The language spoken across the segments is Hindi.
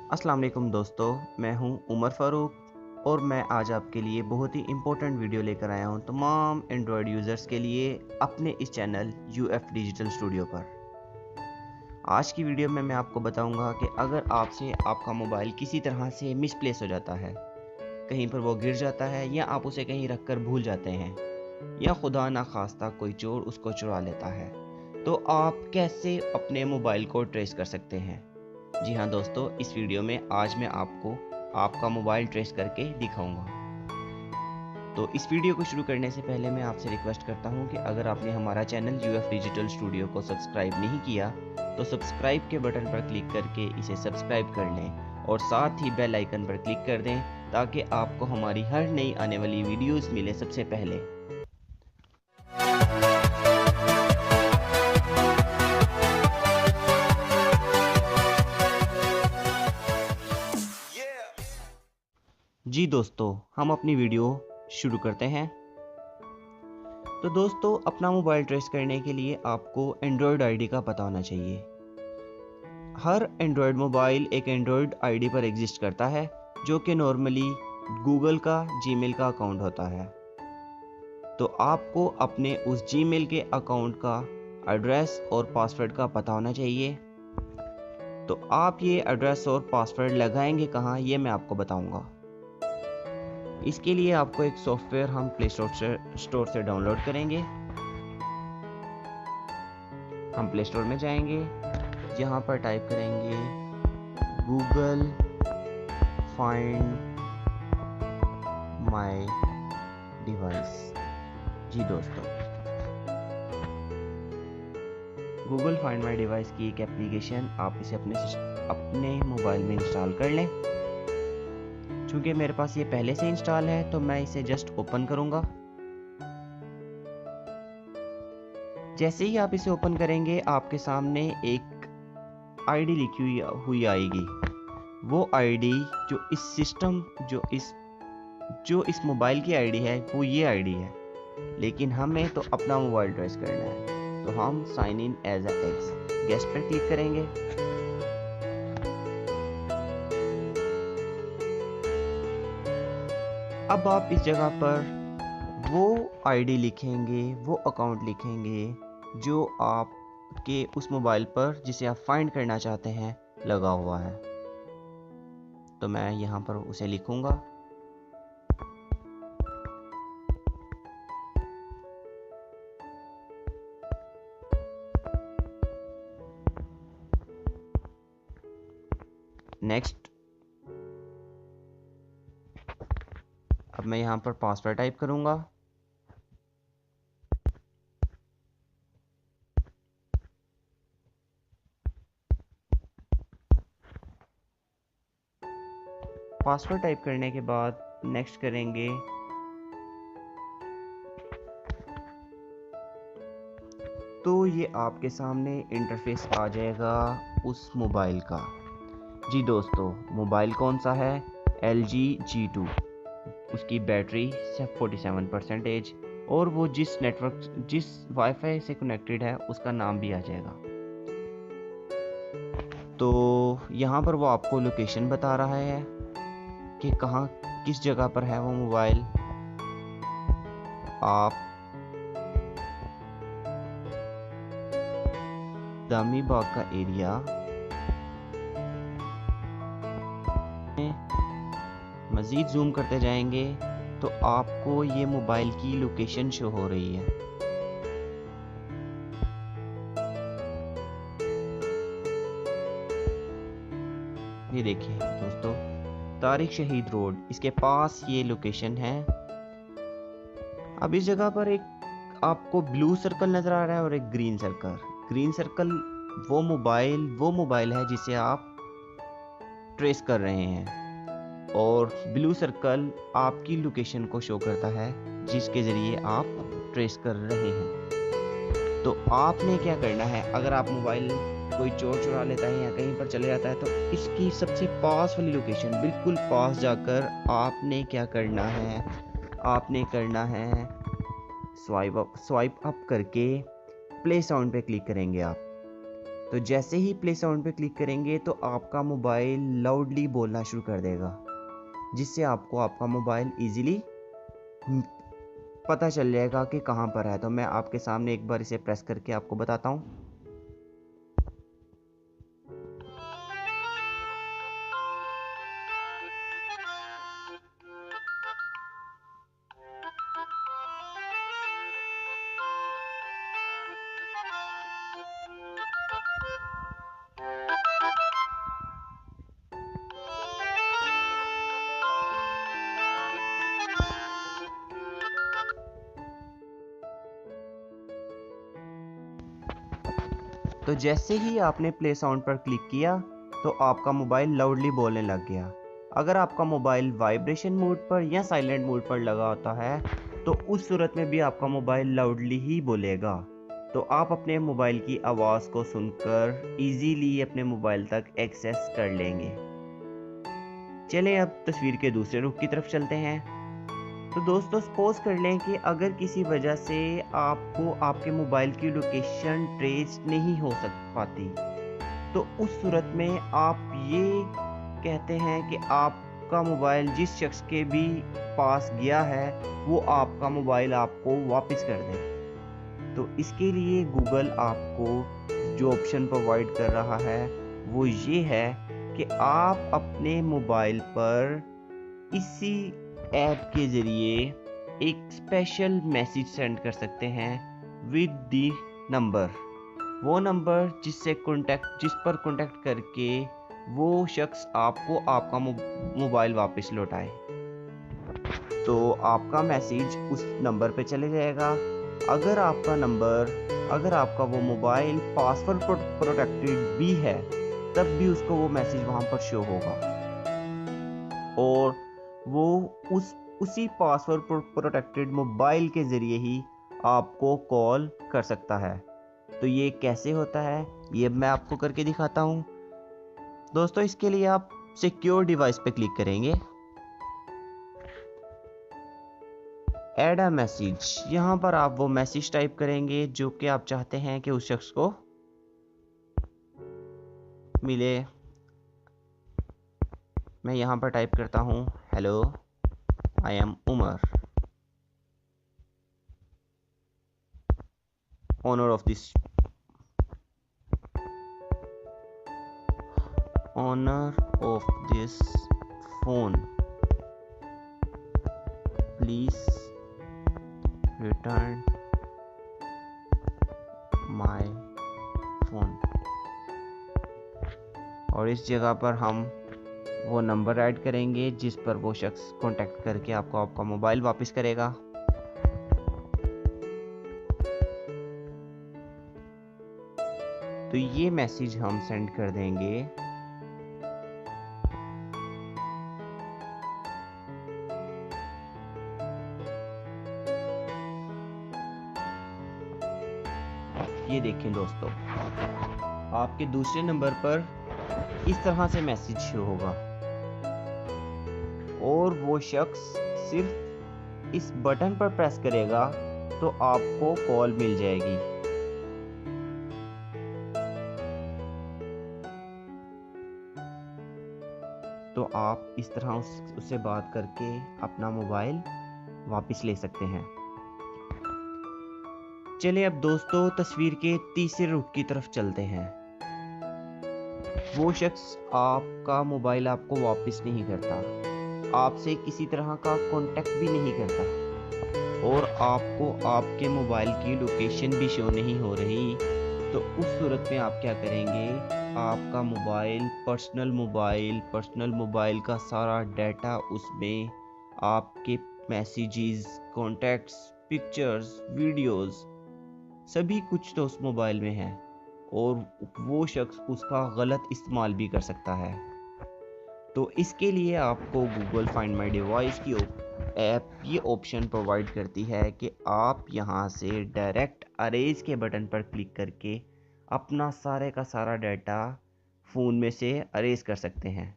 अस्सलाम वालेकुम दोस्तों, मैं हूं उमर फ़ारूक और मैं आज आपके लिए बहुत ही इम्पोर्टेंट वीडियो लेकर आया हूं तमाम एंड्रॉयड यूज़र्स के लिए अपने इस चैनल यूएफ डिजिटल स्टूडियो पर। आज की वीडियो में मैं आपको बताऊंगा कि अगर आपसे आपका मोबाइल किसी तरह से मिसप्लेस हो जाता है, कहीं पर वो गिर जाता है या आप उसे कहीं रख कर भूल जाते हैं या खुदा ना खास्ता कोई चोर उसको चुरा लेता है, तो आप कैसे अपने मोबाइल को ट्रेस कर सकते हैं। जी हाँ दोस्तों, इस वीडियो में आज मैं आपको आपका मोबाइल ट्रेस करके दिखाऊंगा। तो इस वीडियो को शुरू करने से पहले मैं आपसे रिक्वेस्ट करता हूँ कि अगर आपने हमारा चैनल यूएफ डिजिटल स्टूडियो को सब्सक्राइब नहीं किया तो सब्सक्राइब के बटन पर क्लिक करके इसे सब्सक्राइब कर लें और साथ ही बेल आइकन पर क्लिक कर दें ताकि आपको हमारी हर नई आने वाली वीडियोस मिले सबसे पहले। जी दोस्तों, हम अपनी वीडियो शुरू करते हैं। तो दोस्तों, अपना मोबाइल ट्रेस करने के लिए आपको एंड्रॉयड आईडी का पता होना चाहिए। हर एंड्रॉयड मोबाइल एक एंड्रॉयड आईडी पर एग्जिस्ट करता है जो कि नॉर्मली गूगल का जीमेल का अकाउंट होता है। तो आपको अपने उस जीमेल के अकाउंट का एड्रेस और पासवर्ड का पता होना चाहिए। तो आप ये एड्रेस और पासवर्ड लगाएंगे कहाँ, ये मैं आपको बताऊंगा। इसके लिए आपको एक सॉफ्टवेयर हम प्ले स्टोर से डाउनलोड करेंगे। हम प्ले स्टोर में जाएंगे, यहाँ पर टाइप करेंगे गूगल फाइंड माई डिवाइस। जी दोस्तों, गूगल फाइंड माई डिवाइस की एक एप्लीकेशन आप इसे अपने मोबाइल में इंस्टॉल कर लें। चूंकि मेरे पास ये पहले से इंस्टॉल है तो मैं इसे जस्ट ओपन करूंगा। जैसे ही आप इसे ओपन करेंगे आपके सामने एक आईडी लिखी हुई आएगी। वो आईडी जो इस मोबाइल की आईडी है वो ये आईडी है, लेकिन हमें तो अपना मोबाइल ट्रेस करना है। तो हम sign in as a guest पर क्लिक करेंगे। अब आप इस जगह पर वो आईडी लिखेंगे, वो अकाउंट लिखेंगे जो आपके उस मोबाइल पर जिसे आप फाइंड करना चाहते हैं लगा हुआ है। तो मैं यहाँ पर उसे लिखूंगा। नेक्स्ट। अब मैं यहाँ पर पासवर्ड टाइप करूंगा। पासवर्ड टाइप करने के बाद नेक्स्ट करेंगे। तो ये आपके सामने इंटरफेस आ जाएगा उस मोबाइल का। जी दोस्तों, मोबाइल कौन सा है? LG G2। उसकी बैटरी 47% और वो जिस वाईफाई से कनेक्टेड है उसका नाम भी आ जाएगा। तो यहाँ पर वो आपको लोकेशन बता रहा है कि कहाँ किस जगह पर है वो मोबाइल। आप दामी बाग का एरिया मज़ीद जूम करते जाएंगे तो आपको ये मोबाइल की लोकेशन शो हो रही है। ये देखिए दोस्तों, तारिक शहीद रोड, इसके पास ये लोकेशन है। अब इस जगह पर एक आपको ब्लू सर्कल नज़र आ रहा है और एक ग्रीन सर्कल। ग्रीन सर्कल वो मोबाइल है जिसे आप ट्रेस कर रहे हैं और ब्लू सर्कल आपकी लोकेशन को शो करता है जिसके ज़रिए आप ट्रेस कर रहे हैं। तो आपने क्या करना है, अगर आप मोबाइल कोई चोर चुरा लेता है या कहीं पर चले जाता है तो इसकी सबसे पास वाली लोकेशन बिल्कुल पास जाकर आपने क्या करना है, आपने करना है स्वाइप अप करके प्ले साउंड पे क्लिक करेंगे आप। तो जैसे ही प्ले साउंड पे क्लिक करेंगे तो आपका मोबाइल लाउडली बोलना शुरू कर देगा, जिससे आपको आपका मोबाइल इजीली पता चल जाएगा कि कहाँ पर है। तो मैं आपके सामने एक बार इसे प्रेस करके आपको बताता हूँ। तो जैसे ही आपने प्ले साउंड पर क्लिक किया तो आपका मोबाइल लाउडली बोलने लग गया। अगर आपका मोबाइल वाइब्रेशन मोड पर या साइलेंट मोड पर लगा होता है तो उस सूरत में भी आपका मोबाइल लाउडली ही बोलेगा। तो आप अपने मोबाइल की आवाज़ को सुनकर इजीली अपने मोबाइल तक एक्सेस कर लेंगे। चलें अब तस्वीर के दूसरे रुख की तरफ चलते हैं। तो दोस्तों सपोज कर लें कि अगर किसी वजह से आपको आपके मोबाइल की लोकेशन ट्रेस नहीं हो पाती, तो उस सूरत में आप ये कहते हैं कि आपका मोबाइल जिस शख्स के भी पास गया है वो आपका मोबाइल आपको वापस कर दे। तो इसके लिए गूगल आपको जो ऑप्शन प्रोवाइड कर रहा है वो ये है कि आप अपने मोबाइल पर इसी ऐप के ज़रिए एक स्पेशल मैसेज सेंड कर सकते हैं विद दी नंबर। वो नंबर जिस पर कांटेक्ट करके वो शख्स आपको आपका मोबाइल वापस लौटाए। तो आपका मैसेज उस नंबर पे चले जाएगा। अगर आपका वो मोबाइल पासवर्ड प्रोटेक्टेड भी है तब भी उसको वो मैसेज वहाँ पर शो होगा और वो उसी पासवर्ड प्रोटेक्टेड मोबाइल के ज़रिए ही आपको कॉल कर सकता है। तो ये कैसे होता है ये मैं आपको करके दिखाता हूँ। दोस्तों इसके लिए आप सिक्योर डिवाइस पे क्लिक करेंगे, ऐड अ मैसेज, यहाँ पर आप वो मैसेज टाइप करेंगे जो कि आप चाहते हैं कि उस शख्स को मिले। मैं यहाँ पर टाइप करता हूँ hello I am Umar, owner of this phone, please return my phone। और इस जगह पर हम वो नंबर ऐड करेंगे जिस पर वो शख्स कांटेक्ट करके आपको आपका मोबाइल वापस करेगा। तो ये मैसेज हम सेंड कर देंगे। ये देखें दोस्तों, आपके दूसरे नंबर पर इस तरह से मैसेज शो होगा और वो शख्स सिर्फ इस बटन पर प्रेस करेगा तो आपको कॉल मिल जाएगी। तो आप इस तरह उससे बात करके अपना मोबाइल वापस ले सकते हैं। चलिए अब दोस्तों तस्वीर के तीसरे रुख की तरफ चलते हैं। वो शख्स आपका मोबाइल आपको वापस नहीं करता, आपसे किसी तरह का कांटेक्ट भी नहीं करता और आपको आपके मोबाइल की लोकेशन भी शो नहीं हो रही। तो उस सूरत में आप क्या करेंगे, आपका पर्सनल मोबाइल का सारा डाटा उसमें आपके मैसेजेस, कॉन्टैक्ट्स, पिक्चर्स, वीडियोस सभी कुछ तो उस मोबाइल में है और वो शख्स उसका गलत इस्तेमाल भी कर सकता है। तो इसके लिए आपको गूगल फाइंड माई डिवाइस की ऐप ये ऑप्शन प्रोवाइड करती है कि आप यहाँ से डायरेक्ट अरेज के बटन पर क्लिक करके अपना सारे का सारा डाटा फ़ोन में से अरेज कर सकते हैं।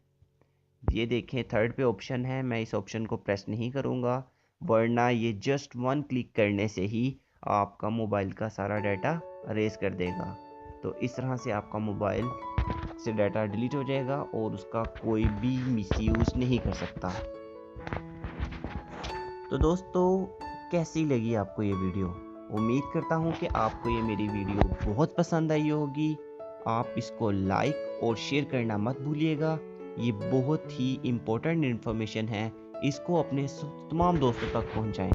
ये देखें थर्ड पे ऑप्शन है, मैं इस ऑप्शन को प्रेस नहीं करूँगा वरना ये जस्ट वन क्लिक करने से ही आपका मोबाइल का सारा डाटा अरेज कर देगा। तो इस तरह से आपका मोबाइल से डाटा डिलीट हो जाएगा और उसका कोई भी मिसयूज़ नहीं कर सकता। तो दोस्तों, कैसी लगी आपको ये वीडियो? उम्मीद करता हूँ कि आपको ये मेरी वीडियो बहुत पसंद आई होगी। आप इसको लाइक और शेयर करना मत भूलिएगा। ये बहुत ही इम्पोर्टेंट इन्फॉर्मेशन है, इसको अपने तमाम दोस्तों तक पहुँचाएँ।